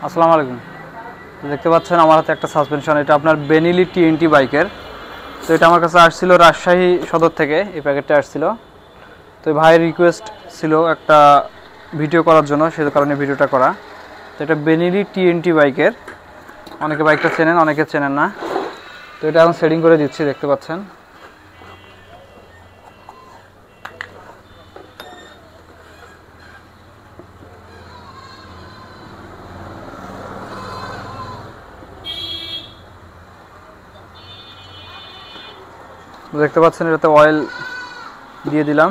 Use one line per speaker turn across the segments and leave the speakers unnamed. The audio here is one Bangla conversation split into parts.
আসসালামু আলাইকুম। দেখতে পাচ্ছেন আমার হাতে একটা সাসপেনশন, এটা আপনার বেনিলি TNT বাইকের। তো এটা আমার কাছে আসছিল রাজশাহী সদর থেকে, এই প্যাকেটটা আসছিল। তো ভাইয়ের রিকোয়েস্ট ছিল একটা ভিডিও করার জন্য, সে কারণে ভিডিওটা করা। তো এটা বেনিলি TNT বাইকের, অনেকে বাইকটা চেনেন, অনেকে চেনেন না। তো এটা এখন সেটিং করে দিচ্ছি, দেখতে পাচ্ছেন। দেখতে পাচ্ছেন এটাতে অয়েল দিয়ে দিলাম।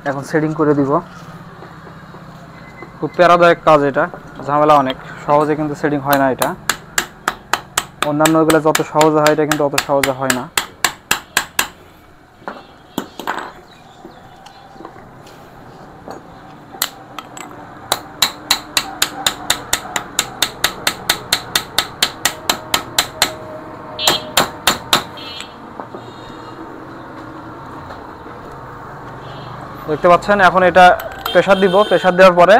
এখন সেটিং করে দিব। খুব প্যারাদায়ক কাজ, এটা ঝামেলা অনেক, সহজে কিন্তু সেটিং হয় না। এটা অন্যান্যগুলো যত সহজে হয়, এটা কিন্তু অত সহজে হয় না। দেখতে পাচ্ছেন এখন এটা প্রেসার দিব। প্রেসার দেওয়ার পরে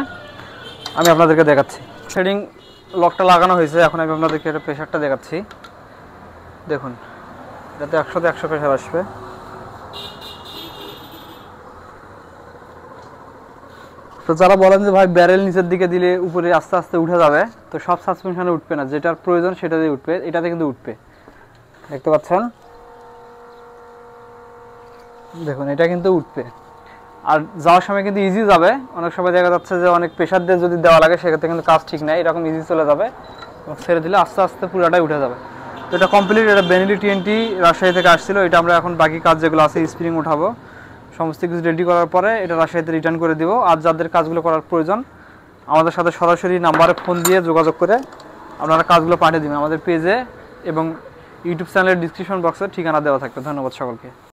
আমি আপনাদেরকে দেখাচ্ছি। সেটিং লকটা লাগানো হয়েছে, এখন আমি আপনাদেরকে এটা প্রেসারটা দেখাচ্ছি। দেখুন, এটাতে 100তে 100 প্রেসার আসবে। তো যারা বলেন যে ভাই ব্যারেল নিচের দিকে দিলে উপরে আস্তে আস্তে উঠে যাবে, তো সব সাসপেনশনে উঠবে না, যেটার প্রয়োজন সেটা দিয়ে উঠবে। এটাতে কিন্তু উঠবে, দেখতে পাচ্ছেন। দেখুন, এটা কিন্তু উঠবে। আর যাওয়ার সময় কিন্তু ইজি যাবে। অনেক সময় দেখা যাচ্ছে যে অনেক প্রেশার দিয়ে যদি দেওয়া লাগে, সেক্ষেত্রে কিন্তু কাজ ঠিক নাই। এরকম ইজি চলে যাবে, ছেড়ে দিলে আস্তে আস্তে পুরোটাই উঠে যাবে। তো এটা কমপ্লিট। এটা বেনিলি TNT রাজশাহী থেকে আসছিল। এটা আমরা এখন বাকি কাজ যেগুলো আছে, স্প্রিং উঠাবো, সমস্ত কিছু রেডি করার পরে এটা রাজশাহীতে রিটার্ন করে দিব। আর যাদের কাজগুলো করার প্রয়োজন, আমাদের সাথে সরাসরি নাম্বারে ফোন দিয়ে যোগাযোগ করে আপনারা কাজগুলো পাঠিয়ে দিবেন। আমাদের পেজে এবং ইউটিউব চ্যানেলের ডিসক্রিপশন বক্সে ঠিকানা দেওয়া থাকবে। ধন্যবাদ সকলকে।